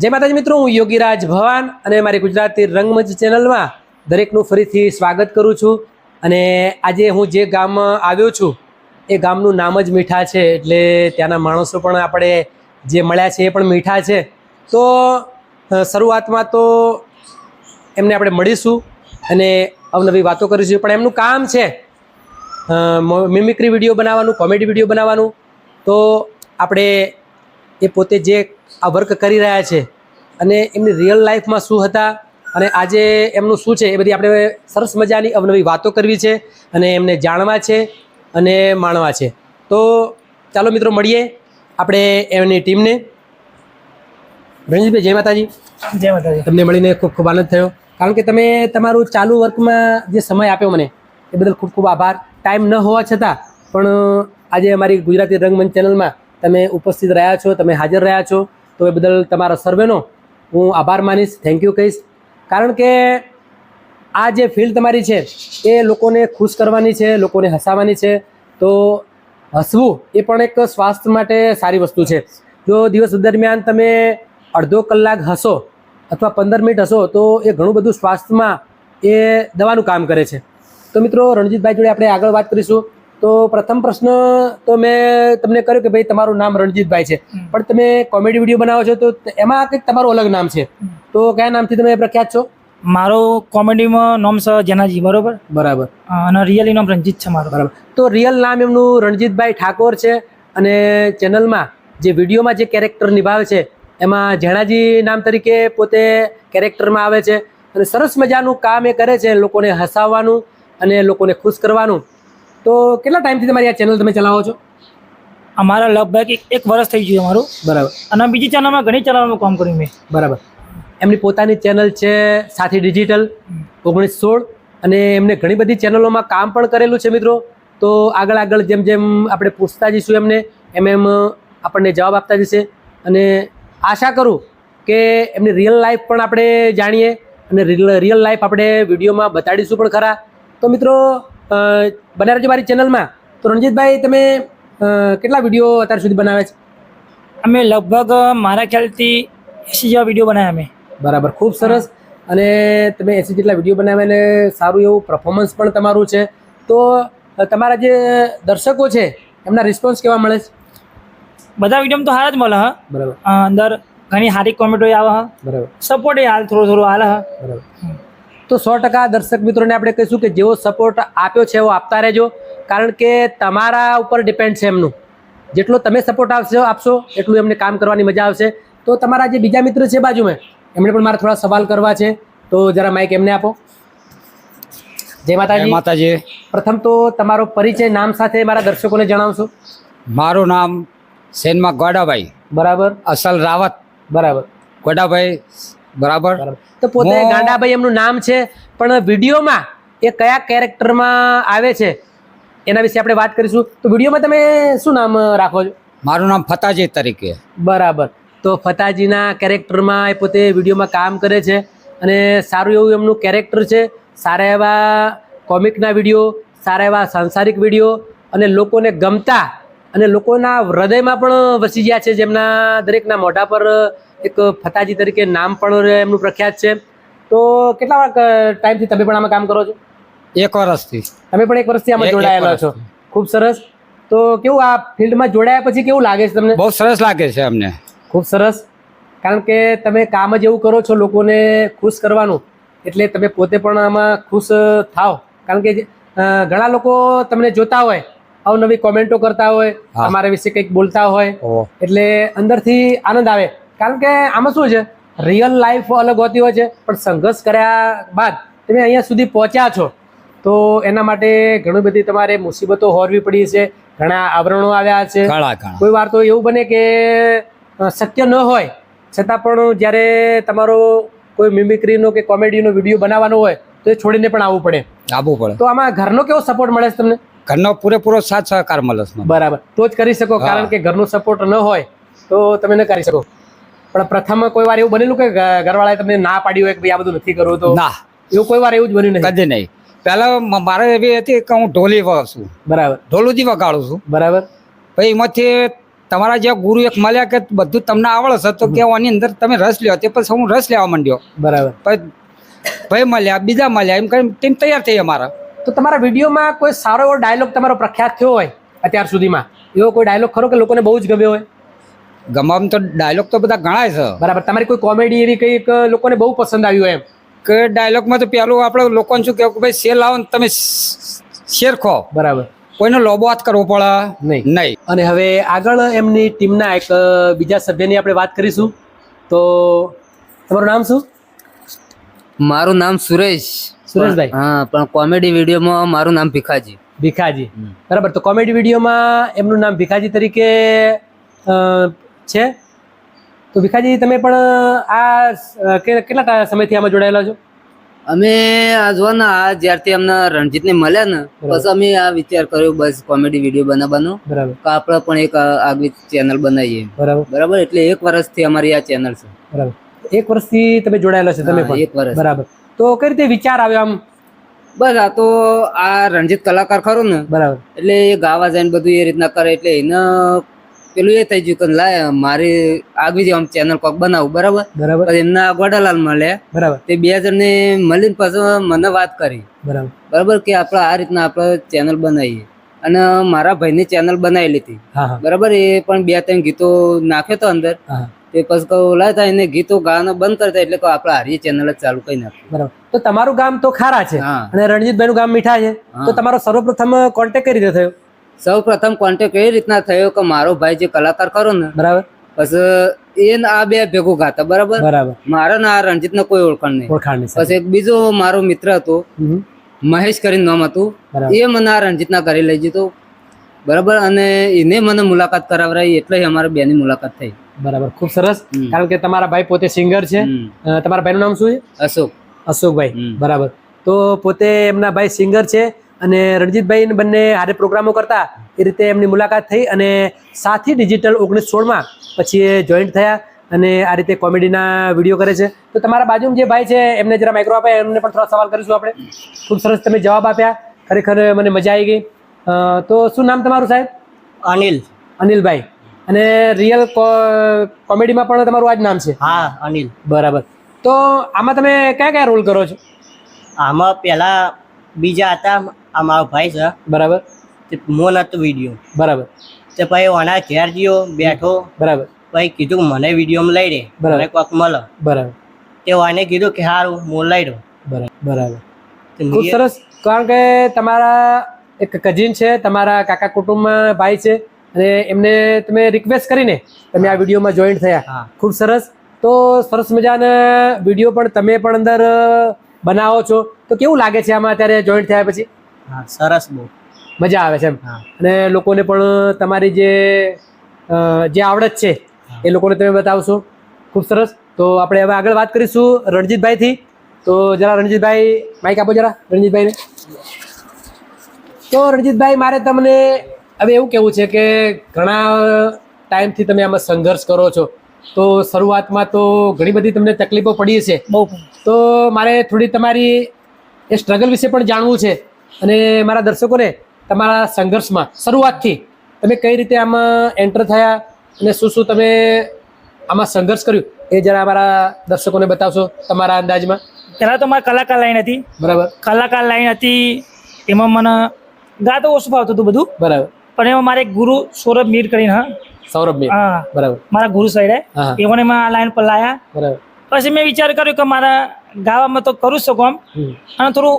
જય માતાજી મિત્રો, હું યોગીરાજ ભવાન અને મારી ગુજરાતી રંગમંચ ચેનલમાં દરેકનું ફરીથી સ્વાગત કરું છું. અને આજે હું જે ગામમાં આવ્યો છું એ ગામનું નામ જ મીઠા છે, એટલે ત્યાંના માણસો પણ આપણે જે મળ્યા છે એ પણ મીઠા છે. તો શરૂઆતમાં તો એમને આપણે મળીશું અને અવનવી વાતો કરીશું. પણ એમનું કામ છે મિમિક્રી વિડીયો બનાવવાનું, કોમેડી વિડીયો બનાવવાનું. તો આપણે એ પોતે જે આ વર્ક કરી રહ્યા છે અને એમની રિયલ લાઈફમાં શું હતા અને આજે એમનું શું છે, એ બધી આપણે સરસ મજાની અવનવી વાતો કરવી છે અને એમને જાણવા છે અને માણવા છે. તો ચાલો મિત્રો મળીએ આપણે એમની ટીમને. રણજીતભાઈ, જય માતાજી. જય માતાજી. તમને મળીને ખૂબ ખૂબ આનંદ થયો, કારણ કે તમે તમારું ચાલુ વર્કમાં જે સમય આપ્યો મને એ બદલ ખૂબ ખૂબ આભાર. ટાઈમ ન હોવા છતાં પણ આજે અમારી ગુજરાતી રંગમંચ ચેનલમાં તમે ઉપસ્થિત રહ્યા છો, તમે હાજર રહ્યા છો, તો એ બદલ તમારા સર્વેનો હું આભાર માનીશ, થેન્ક યુ કહીશ. કારણ કે આ જે ફિલ્ડ તમારી છે એ લોકોને ખુશ કરવાની છે, લોકોને હસાવવાની છે. તો હસવું એ પણ એક સ્વાસ્થ્ય માટે સારી વસ્તુ છે. જો દિવસ દરમિયાન તમે અડધો કલાક હસો અથવા 15 મિનિટ હસો તો એ ઘણું બધું સ્વાસ્થ્યમાં એ દવાનું કામ કરે છે. તો મિત્રો, રણજીતભાઈ જોડે આપણે આગળ વાત કરીશું. તો પ્રથમ પ્રશ્ન તો મેં તમને કર્યો કે ભાઈ તમારું નામ રણજીતભાઈ છે, પણ તમે કોમેડી વિડીયો બનાવો છો તો એમાં કંઈક તમારું અલગ નામ છે. તો કયા નામથી તમે પ્રખ્યાત છો? મારું કોમેડીમાં નામ છે જેનાજી, બરોબર? બરાબર. અને રિયલી નામ રંજીત છે મારું. બરાબર. તો રિયલ નામ એમનું રણજીતભાઈ ઠાકોર છે અને ચેનલમાં જે વિડીયોમાં જે કેરેક્ટર નિભાવે છે એમાં જેણાજી નામ તરીકે પોતે કેરેક્ટરમાં આવે છે અને સરસ મજાનું કામ એ કરે છે, લોકોને હસાવવાનું અને લોકોને ખુશ કરવાનું. તો કેટલા ટાઈમથી તમારી આ ચેનલ તમે ચલાવો છો? અમારા લગભગ એક વર્ષ થઈ ગયું અમારું. બરાબર. અને બીજી ચેનલમાં ઘણી ચેનલમાં કામ કર્યું મેં. બરાબર. એમની પોતાની ચેનલ છે સાથી ડિજિટલ 1916, અને એમને ઘણી બધી ચેનલોમાં કામ પણ કરેલું છે મિત્રો. તો આગળ જેમ જેમ આપણે પૂછતા જઈશું એમને એમ આપણને જવાબ આપતા જશે. અને આશા કરું કે એમની રિયલ લાઈફ પણ આપણે જાણીએ અને રિયલ લાઈફ આપણે વિડીયોમાં બતાડીશું પણ ખરા. તો મિત્રો, બન્યા રહેજો મારી ચેનલમાં. તો રણજીતભાઈ, તમે કેટલા વિડીયો અત્યાર સુધી બનાવ્યા છે? અમે લગભગ મારા ખ્યાલથી 80 જેવા વિડીયો બનાવ્યા અમે. બરાબર, ખૂબ સરસ. અને તમે 80 જેટલા વિડીયો બનાવ્યા અને સારું એવું પરફોર્મન્સ પણ તમારું છે. તો તમારા જે દર્શકો છે એમના રિસ્પોન્સ કેવા મળે છે? બધા વિડીયોમાં તો હારા જ મળે. હા, બરાબર. અંદર ઘણી સારી કોમેન્ટો આવે. હા, બરાબર. સપોર્ટ એ હાલ થોડો હાલે. હા, બરાબર. તો 100% દર્શક મિત્રોને આપણે કહીશું કે જેવો સપોર્ટ આપ્યો છે એવો આપતા રહેજો, કારણ કે તમારા ઉપર ડિપેન્ડ છે એમનું. જેટલો તમે સપોર્ટ આપશો એટલું એમને કામ કરવાની મજા આવશે. તો તમારા જે બીજા મિત્ર છે બાજુમાં, એમણે પણ મારા થોડા સવાલ કરવા છે, તો જરા માઇક એમને આપો. જય માતાજી. માતાજી. પ્રથમ તો તમારો પરિચય નામ સાથે મારા દર્શકોને જણાવશો? મારું નામ સેનમાં ગોડાભાઈ. બરાબર. અસલ રાવત. બરાબર. ગોડાભાઈ. બરાબર. તો પોતે ગાંડાભાઈ એમનું નામ છે, પણ વિડીયોમાં એ કયા કેરેક્ટરમાં આવે છે એના વિશે આપણે વાત કરીશું. તો વિડીયોમાં તમે શું નામ રાખો છો? મારું નામ ફતાજી તરીકે. બરાબર. તો ફતાજીના કેરેક્ટરમાં એ પોતે વિડીયોમાં કામ કરે છે અને સારું એવું એમનું કેરેક્ટર છે. સારા એવા કોમિકના વિડીયો, સારા એવા સાંસારિક વિડીયો અને લોકોને ગમતા અને લોકોના હૃદયમાં પણ વસી ગયા છે, જેમના દરેકના મોઢા પર એક ફતાજી તરીકે નામ પણ એમનું પ્રખ્યાત છે. તો કેટલા ટાઈમથી તમે પણ આમાં કામ કરો છો? 1 વર્ષથી. તમે પણ 1 વર્ષથી આમાં જોડાયેલા છો. ખૂબ સરસ. તો કેવું આ ફિલ્ડમાં જોડાયા પછી કેવું લાગે છે તમને? બહુ સરસ લાગે છે અમને. ખૂબ સરસ. કારણ કે તમે કામ જ એવું કરો છો લોકોને ખુશ કરવાનું, એટલે તમે પોતે પણ આમાં ખુશ થાવ. કારણ કે ઘણા લોકો તમને જોતા હોય, અવનવી કોમેન્ટો કરતા હોય, તમારા વિશે કંઈક બોલતા હોય, એટલે અંદરથી આનંદ આવે. કારણ કે આમાં શું છે, રિયલ લાઈફ અલગ હોતી હોય છે, પણ સંઘર્ષ કર્યા બાદ તમે અહીંયા સુધી પહોંચ્યા છો, તો એના માટે ઘણી બધી તમારે મુસીબતો હોરવી પડી છે, ઘણા આવરણો આવ્યા છે. કોઈ વાર તો એવું બને કે શક્ય ન હોય છતાં પણ જ્યારે તમારો કોઈ મિમિક્રીનો કે કોમેડીનો વિડીયો બનાવવાનો હોય તો એ છોડીને પણ આવવું પડે. તો આમાં ઘરનો કેવો સપોર્ટ મળે છે તમને? ઘરનો પૂરેપૂરો સાથ સહકાર મળે છે. બરાબર. તો જ કરી શકો, કારણ કે ઘરનો સપોર્ટ ન હોય તો તમે ન કરી શકો. પણ પ્રથમ કોઈ વાર એવું બનેલું કે ઘરવાળાએ તમને ના પાડી હોય કે ભાઈ આ બધું નથી કરવું? તો ના, એવું કોઈ વાર એવું જ બન્યું નહીં? કદી નહીં. પહેલા મારે એવી હતી કે હું ઢોલી છું. બરાબર. ઢોલુજી વગાડું છું. બરાબર. પછી એમાંથી તમારા જે ગુરુ એક મળ્યા કે બધું તમને આવડે છે તો કે આની અંદર તમે રસ લ્યો તે પછી હું રસ લેવા માંડ્યો. બરાબર. પછી ભાઈ મળ્યા, બીજા મળ્યા, એમ કરીને ટીમ તૈયાર થઈ અમારા. તો તમારા વિડીયોમાં કોઈ સારો એવો ડાયલોગ તમારો પ્રખ્યાત થયો હોય અત્યાર સુધીમાં, એવો કોઈ ડાયલોગ ખરો કે લોકોને બહુ જ ગમ્યો હોય? ગમામ તો ડાયલોગ તો બધા ઘણા છે. બરાબર. તમારી કોઈ કોમેડી એવી કંઈક લોકોને બહુ પસંદ આવ્યું હોય એમ? કે ડાયલોગમાં તો પેલું આપણે લોકોને શું કહેવું કે ભાઈ શેર લાવો ને તમે શેર ખો, બરાબર. કોઈનો લોબો હાથ કરવો પડે નહીં. નહીં. અને હવે આગળ એમની ટીમના એક બીજા સભ્યની આપણે વાત કરીશું. તો તમારું નામ શું? મારું નામ સુરેશ. સુરેશભાઈ. હા, પણ કોમેડી વિડીયોમાં મારું નામ ભીખાજી. ભીખાજી. બરાબર. તો કોમેડી વિડીયોમાં એમનું નામ ભીખાજી તરીકે છે. તો ભીખાજી તમે પણ આ કેટલા સમયથી આમાં જોડાયેલા છો? અમે આ જો ને આ જ્યારથી અમને રણજીતને મળ્યા ને પછી અમે આ વિચાર કર્યો બસ કોમેડી વિડીયો બનાવવાનો, બરાબર. કે આપણે પણ એક આગવી ચેનલ બનાવીએ. બરાબર. બરાબર. એટલે 1 વર્ષથી અમારી આ ચેનલ છે. બરાબર. 1 વર્ષથી તમે જોડાયેલા છો તમે હા, પણ? 1 વર્ષ. બરાબર. તો કઈ રીતે વિચાર આવ્યો આમ? બસ આ તો આ રણજીત કલાકાર ખરો ને, બરાબર. એટલે એ ગાવા જાય ને બધું એ રીતના કરે એટલે એને પેલું એ થઈ ગયું કે લાય મારી આગવી આમ ચેનલ કોક બનાવું. બરાબર. બરાબર. પછી એમના ગોડાલાલ મળ્યા, બરાબર. તે 2 જણને મળીને પછી મને વાત કરી. બરાબર. બરાબર, કે આપણે આ રીતના આપણે ચેનલ બનાવીએ. અને મારા ભાઈની ચેનલ બનાવેલી હતી. હા હા. બરાબર. એ પણ 2-3 ગીતો નાખ્યો તો અંદર. હા. તે પછી કહું લાય તા એને ગીતો ગાવાના બંધ કરતા એટલે કે આપણે હારી ચેનલ જ ચાલુ કરી નાખ્યું. બરાબર. તો તમારું ગામ તો ખારા છે હા. અને રણજીતભાઈ નું ગામ મીઠા છે. હા. તો તમારો સર્વપ્રથમ કોન્ટેક્ટ કઈ રીતે થયો? સૌ પ્રથમ કોન્ટેક્ટ એ રીતના થયો કે મારો ભાઈ જે કલાકાર ખરો ને, બરાબર. પછી એ આ 2 ભેગું ગાતા. બરાબર. બરાબર. મારા ને આ રણજીત ને કોઈ ઓળખાણ નહીં. ઓળખાણની પછી એક બીજો મારો મિત્ર હતો, હમ. મહેશ કરીને નામ હતું. બરાબર. એ મને આ રણજીતના ઘરે લઈ જતો. બરાબર. અને એને મને મુલાકાત કરાવરાઈ એટલે અમારે બેની મુલાકાત થઈ. બરાબર. ખૂબ સરસ. હમ. કારણ કે તમારા ભાઈ પોતે સિંગર છે. હમ. તમારા ભાઈનું નામ શું છે? અશોક. અશોકભાઈ. હમ. બરાબર. તો પોતે એમના ભાઈ સિંગર છે અને રણજીતભાઈ બંને હારે પ્રોગ્રામો કરતા એ રીતે એમની મુલાકાત થઈ અને સાથી ડિજિટલ 1916માં પછી એ જોઈન્ટ થયા અને આ રીતે કોમેડીના વિડીયો કરે છે. તો તમારા બાજુમાં જે ભાઈ છે એમને જરા માઇક્રો આપે, એમને પણ થોડા સવાલ કરીશું આપણે. ખૂબ સરસ તમે જવાબ આપ્યા, ખરેખર મને મજા આવી ગઈ. તો શું નામ તમારું સાહેબ? અનિલ. અનિલભાઈ. અને રિયલ કોમેડીમાં પણ તમારું આ જ નામ છે? હા, અનિલ. બરાબર. તો આમાં તમે કયા કયા રોલ કરો છો? આમાં પહેલા બીજા હતા, આ મારો ભાઈ છે. બરાબર. તે મોન હતો વિડીયો. બરાબર. તે પછી ઓના ઘેર ગયો, બેઠો. બરાબર. પછી કીધું કે મને વિડીયોમાં લઈ દે, બરાબર. મને કોક મળે. બરાબર. તે વાને કીધું કે સારું હું લઈ દઉં. બરાબર. બરાબર. તે ખૂબ સરસ. કારણ કે તમારા એક કઝિન છે, તમારા કાકા કુટુંબમાં ભાઈ છે અને એમને તમે રિક્વેસ્ટ કરીને તમે આ વિડીયોમાં જોઈન્ટ થયા. હા. ખૂબ સરસ. તો સરસ મજાના વિડીયો પણ તમે પણ અંદર બનાવો છો. તો કેવું લાગે છે આમાં અત્યારે જોઈન્ટ થયા પછી? હા, સરસ. બહુ મજા આવે છે એમ? હા. અને લોકોને પણ તમારી જે આવડત છે એ લોકોને તમે બતાવશો. ખૂબ સરસ. તો આપણે હવે આગળ વાત કરીશું રણજીતભાઈથી. તો જરા રણજીતભાઈ માઇક આપો જરા રણજીતભાઈને. તો રણજીતભાઈ, મારે તમને હવે એવું કહેવું છે કે ઘણા ટાઈમથી તમે આમાં સંઘર્ષ કરો છો. તો શરૂઆતમાં તો ઘણી બધી તમને તકલીફો પડી છે. બહુ. તો મારે થોડી તમારી એ સ્ટ્રગલ વિશે પણ જાણવું છે અને મારા દર્શકોને તમારા સંઘર્ષમાં શરૂઆતથી તમે કઈ રીતે આમાં એન્ટર થયા અને શું શું તમે આમાં સંઘર્ષ કર્યું એ જરા અમારા દર્શકોને બતાવશો તમારા અંદાજમાં. પહેલાં તો મારે કલાકાર લાઈન હતી. બરાબર. કલાકાર લાઈન હતી, એમાં મને ગાતો ઓછું ફાવતું હતું બધું. બરાબર. પણ એમાં મારે એક ગુરુ સૌરભ મીર કરીને, હા, સૌરભ ભાઈ. હા, બરાબર. મારા ગુરુ સાઈડે હા. એમને મેં આ લાઈન પર લાયા. બરાબર. પછી મેં વિચાર કર્યો કે મારા ગાવામાં તો કરું જ શકું આમ, હમ. અને થોડું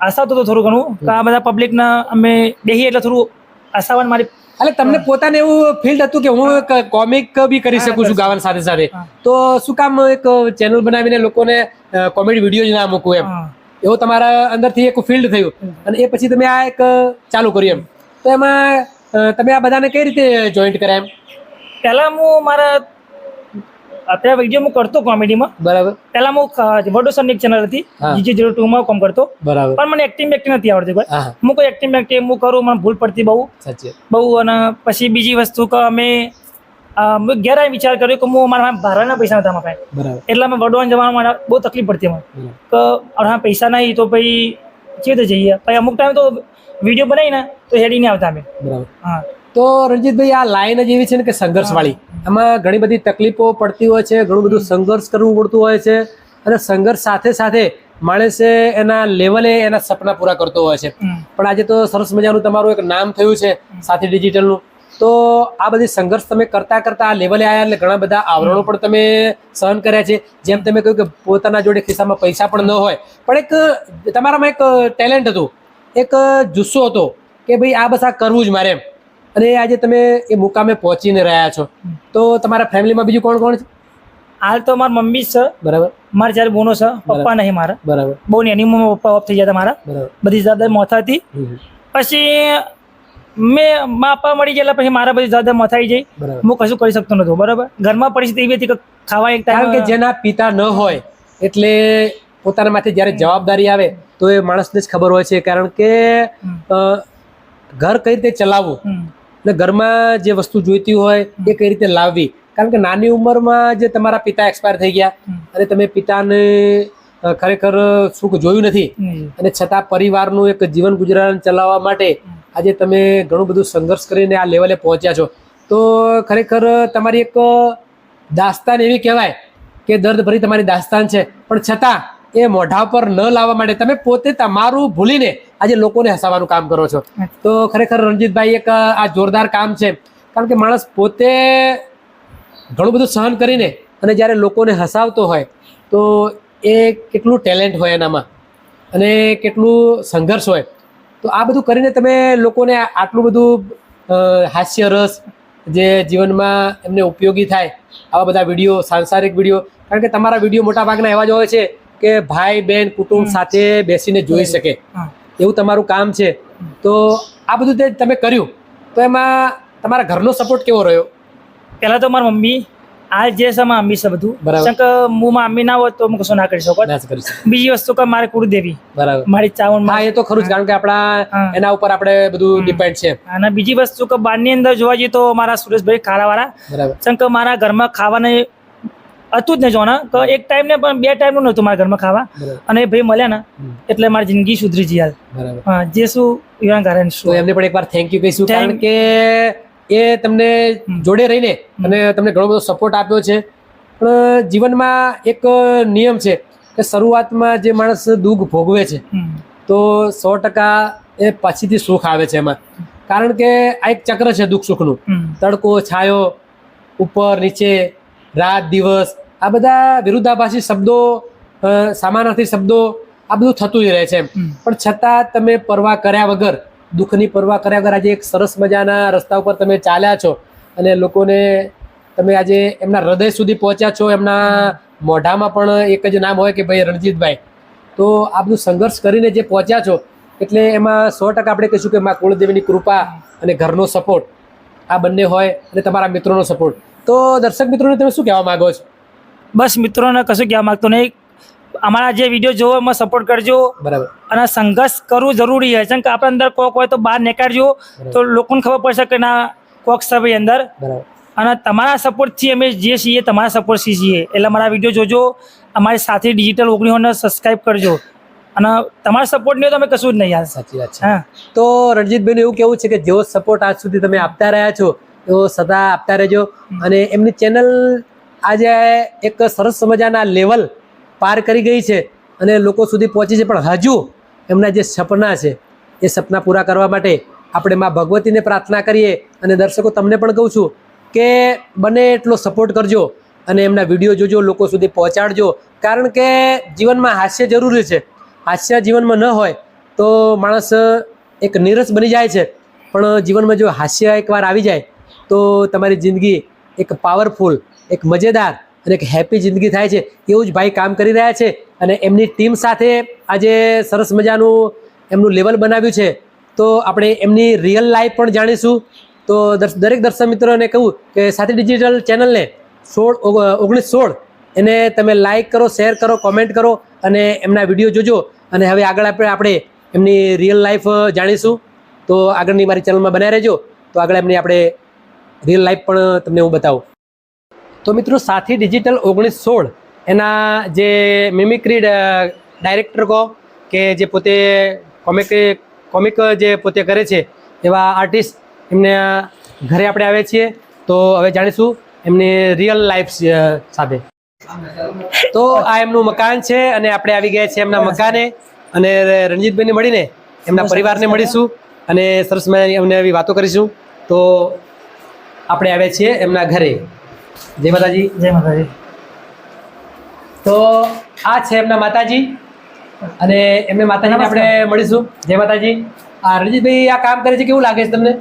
આશાવતું હતું થોડું ઘણું કે આ બધા પબ્લિકના અમે બેહીએ એટલે થોડું આશાવાન મારી. એટલે તમને પોતાને એવું ફીલ્ડ હતું કે હું એક કોમિક બી કરી શકું છું ગાવાની સાથે સાથે, તો શું કામ એક ચેનલ બનાવીને લોકોને કોમેડી વિડીયો જ ના મૂકવું એમ, હા. એવું તમારા અંદરથી એક ફિલ્ડ થયું અને એ પછી તમે આ એક ચાલુ કર્યું એમ. તો એમાં તમે આ બધાને કઈ રીતે જોઈન્ટ કર્યા એમ? પહેલાં હું મારા અત્યારે વિડીયો હું કરતો કોમેડીમાં. બરાબર. પહેલાં હું વડોસરની એક ચેનલ હતી, હા. GG02માં કામ કરતો. બરાબર. પણ મને એક્ટિંગ નથી આવડતી કોઈ. હા. હું કોઈ એક્ટિંગ હું કરું, મને ભૂલ પડતી બહુ સાચી. બહુ. અને પછી બીજી વસ્તુ કે અમે ઘેર આવી વિચાર કર્યો કે હું મારા ભાડાના પૈસા નતા મારા પાસે, બરાબર. એટલે અમે વડોદરા જવાનું મને બહુ તકલીફ પડતી મને કે હા પૈસા નહીં તો પછી કેવી રીતે જઈએ. પછી અમુક ટાઈમ તો વિડીયો બનાવીને તો હેડી નહીં આવતા અમે. બરાબર. હા, તો રણજીતભાઈ આ લાઈન જ એવી છે ને કે સંઘર્ષવાળી, આમાં ઘણી બધી તકલીફો પડતી હોય છે, ઘણું બધું સંઘર્ષ કરવું પડતું હોય છે, અને સંઘર્ષ સાથે સાથે માણસે એના લેવલે એના સપના પૂરા કરતો હોય છે. પણ આજે તો સરસ મજાનું તમારું એક નામ થયું છે સાથી ડિજિટલનું. તો આ બધી સંઘર્ષ તમે કરતા કરતા આ લેવલે આવ્યા એટલે ઘણા બધા આવરણો પણ તમે સહન કર્યા છે. જેમ તમે કહ્યું કે પોતાના જોડે ખિસ્સામાં પૈસા પણ ન હોય, પણ એક તમારામાં એક ટેલેન્ટ હતું, એક જુસ્સો હતો કે ભાઈ આ બસ આ કરવું જ મારે એમ, અને આજે તમે એ મુકામે પહોંચીને રહ્યા છો. તો તમારા ફેમિલીમાં બીજું કોણ કોણ છે? હાલ તો મારી મમ્મી છે, બરાબર મારા જ્યારે બોનો છે, પપ્પા નહીં મારા, બરાબર બહુ નાની ઉંમરમાં પપ્પા ઓફ થઈ ગયા હતા મારા, બરાબર. બધી જવાબદારી મોથા હતી. પછી મેં માપા મળી ગયેલા પછી મારા બધી જવાબદારી મોથા આવી જઈ, બરાબર. હું કશું કરી શકતો નહોતો. બરાબર, ઘરમાં પરિસ્થિતિ એવી હતી કે ખાવા એક કારણ કે ટાઈમ જેના પિતા ન હોય એટલે પોતાના માથે જ્યારે જવાબદારી આવે તો એ માણસને જ ખબર હોય છે. કારણ કે ઘર કઈ રીતે ચલાવવું એટલે ઘરમાં જે વસ્તુ જોઈતી હોય એ કઈ રીતે લાવવી. કારણ કે નાની ઉંમરમાં જે તમારા પિતા એક્સપાયર થઈ ગયા અને તમે પિતાને ખરેખર સુખ જોયું નથી, અને છતાં પરિવારનું એક જીવન ગુજરાન ચલાવવા માટે આજે તમે ઘણું બધું સંઘર્ષ કરીને આ લેવલે પહોંચ્યા છો. તો ખરેખર તમારી એક દાસ્તાન એવી કહેવાય કે દર્દ ભરી તમારી દાસ્તાન છે, પણ છતાં એ મોઢા પર ન લાવવા માટે તમે પોતે તમારું ભૂલીને આજે લોકોને હસાવવાનું કામ કરો છો. તો ખરેખર રણજીતભાઈ એક આ જોરદાર કામ છે. કારણ કે માણસ પોતે ઘણું બધું સહન કરીને અને જ્યારે લોકોને હસાવતો હોય તો એ કેટલું ટેલેન્ટ હોય એનામાં અને કેટલું સંઘર્ષ હોય. તો આ બધું કરીને તમે લોકોને આટલું બધું હાસ્ય રસ જે જીવનમાં એમને ઉપયોગી થાય આવા બધા વિડીયો, સાંસારિક વિડીયો, કારણ કે તમારા વિડીયો મોટા ભાગના એવા જ હોય છે કે ભાઈ બહેન કુટુંબ સાથે બેસીને જોઈ શકે એવું તમારું કામ છે. તો આ બધું તે તમે કર્યું તો એમાં તમારા ઘરનો સપોર્ટ કેવો રહ્યો? પહેલા તો મારી મમ્મી, આ જે છે મારી મમ્મી છે બધું, બરાબર. કારણ કે હું મારી મમ્મી ના હોત તો હું કશું ના કરી શકત. ના જ કરી શકે. બીજી વસ્તુ કે મારે કુળદેવી, બરાબર. મારી ચાવણ હા, એ તો ખરું જ, કારણ કે આપણા એના ઉપર આપણે બધું ડિપેન્ડ છે. અને બીજી વસ્તુ કે બહારની અંદર જોવા જઈએ તો મારા સુરેશભાઈ ખારાવાળા, બરાબર. કારણ કે મારા ઘરમાં ખાવાને હતું જ નહીં જોવાના કે એક ટાઈમ ને પણ 2 ટાઈમનું નહોતું મારા ઘરમાં ખાવા, બરાબર. અને એ ભાઈ મળ્યા ને એટલે મારી જિંદગી સુધરી ગઈ હાલ. બરાબર. હા, જે શું એના કારણે તો શું એમને પણ એકવાર થેન્ક યુ કહીશું, Thank- કારણ કે એ તમને જોડે રહીને અને તમને ઘણો બધો સપોર્ટ આપ્યો છે. પણ જીવનમાં એક નિયમ છે કે શરૂઆતમાં જે માણસ દુઃખ ભોગવે છે તો 100% એ પછીથી સુખ આવે છે એમાં. કારણ કે આ એક ચક્ર છે દુઃખ સુખનું. તડકો, છાયો, ઉપર નીચે, રાત દિવસ, આ બધા વિરુદ્ધાભાસી શબ્દો, સમાનાર્થી શબ્દો, આ બધું થતું જ રહે છે એમ. પણ છતાં તમે પરવા કર્યા વગર, દુઃખની પરવા કર્યા વગર આજે એક સરસ મજાના રસ્તા ઉપર તમે ચાલ્યા છો અને લોકોને તમે આજે એમના હૃદય સુધી પહોંચ્યા છો. એમના મોઢામાં પણ એક જ નામ હોય કે ભાઈ રણજીતભાઈ. તો આ બધું સંઘર્ષ કરીને જે પહોંચ્યા છો એટલે એમાં 100% આપણે કહીશું કે મા કુળદેવીની કૃપા અને ઘરનો સપોર્ટ આ બંને હોય અને તમારા મિત્રોનો સપોર્ટ. તો દર્શક મિત્રોને તમે શું કહેવા માંગો છો? બસ મિત્રોને કશું કહેવા માંગતો નહીં, અમારા જે વિડીયો જોવો એમાં સપોર્ટ કરજો. બરાબર. અને સંઘર્ષ કરવું જરૂરી છે, કારણ કે આપણા અંદર કોક હોય તો બહાર નીકાળજો તો લોકોને ખબર પડશે કે ના કોક છે ભાઈ અંદર. બરાબર. અને તમારા સપોર્ટથી અમે જે છીએ તમારા સપોર્ટથી છીએ, એટલે મારા વિડીયો જોજો, અમારી સાથે ડિજિટલ 19 સબસ્ક્રાઈબ કરજો. અને તમારા સપોર્ટ નહીં તો અમે કશું જ નહીં યાર. સાચી વાત છે. હા, તો રણજીતભાઈનું એવું કેવું છે કે જેવો સપોર્ટ આજ સુધી તમે આપતા રહ્યા છો એવો સદા આપતા રહેજો. અને એમની ચેનલ આજે એક સરસ મજાના લેવલ પાર કરી ગઈ છે અને લોકો સુધી પહોંચી છે. પણ હજુ એમના જે સપના છે એ સપના પૂરા કરવા માટે આપણે મા ભગવતીને પ્રાર્થના કરીએ. અને દર્શકો તમને પણ કહું છું કે બને એટલો સપોર્ટ કરજો અને એમના વિડીયો જોજો, લોકો સુધી પહોંચાડજો. કારણ કે જીવનમાં હાસ્ય જરૂરી છે. હાસ્ય જીવનમાં ન હોય તો માણસ એક નીરસ બની જાય છે. પણ જીવનમાં જો હાસ્ય એકવાર આવી જાય તો તમારી જિંદગી એક પાવરફુલ, એક મજેદાર અને એક હેપી જિંદગી થાય છે. એવું જ ભાઈ કામ કરી રહ્યા છે અને એમની ટીમ સાથે આજે સરસ મજાનું એમનું લેવલ બનાવ્યું છે. તો આપણે એમની રિયલ લાઈફ પણ જાણીશું. તો દરેક દર્શક મિત્રોને કહું કે સાથી ડિજિટલ ચેનલને 1916 એને તમે લાઈક કરો, શેર કરો, કોમેન્ટ કરો અને એમના વિડીયો જોજો. અને હવે આગળ આપણે એમની રિયલ લાઈફ જાણીશું. તો આગળની મારી ચેનલમાં બનાવી રહેજો. તો આગળ એમની આપણે રિયલ લાઈફ પણ તમને હું બતાવું. તો મિત્રો સાથી ડિજિટલ 1916 એના જે મિમિક્રી ડાયરેક્ટર કહો કે જે પોતે કોમિક જે પોતે કરે છે એવા આર્ટિસ્ટ એમને ઘરે આપણે આવ્યા છીએ તો હવે જાણીશું એમની રિયલ લાઈફ સાથે. તો આ એમનું મકાન છે અને આપણે આવી ગયા છીએ એમના મકાને અને રણજીતભાઈને મળીને એમના પરિવારને મળીશું અને સરસ મજાની અમને એવી વાતો કરીશું. તો આપણે આવ્યા છીએ એમના ઘરે. જય માતાજી. જય માતાજી. તો આ છે એમના માતાજી અને એમને માતાજીને આપણે મળીશું. જય માતાજી. આ રણજીતભાઈ આ કામ કરે છે કેવું લાગે છે તમને?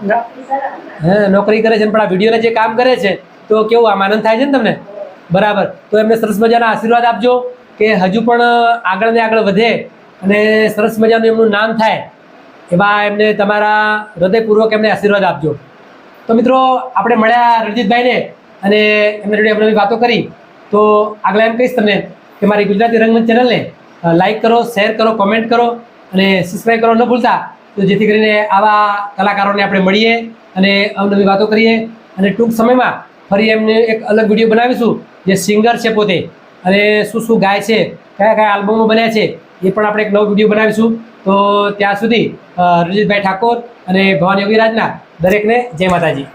હા, નોકરી કરે છે પણ આ વિડીયોને જે કામ કરે છે તો કેવું આમ આનંદ થાય છે ને તમને? બરાબર. તો એમને સરસ મજાના આશીર્વાદ આપજો કે હજુ પણ આગળ ને આગળ વધે અને સરસ મજાનું એમનું નામ થાય એવા એમને તમારા હૃદયપૂર્વક એમને આશીર્વાદ આપજો. તો મિત્રો આપણે મળ્યા રણજીતભાઈને અને એમને જોડે આપણે વાતો કરી. તો આગળ એમ કહીશ તમને કે મારી ગુજરાતી રંગમંચ ચેનલને લાઈક કરો, શેર કરો, કોમેન્ટ કરો અને સબસ્ક્રાઈબ કરો ન ભૂલતા. તો જેથી કરીને આવા કલાકારોને આપણે મળીએ અને અવનવી વાતો કરીએ અને ટૂંક સમયમાં ફરી એમને એક અલગ વિડીયો બનાવીશું જે સિંગર છે પોતે અને શું શું ગાય છે, કયા કયા આલ્બમો બન્યા છે એ પણ આપણે એક નવો વિડીયો બનાવીશું. તો ત્યાં સુધી રણજીતભાઈ ઠાકોર અને ભવાની યોગીરાજના દરેકને જય માતાજી.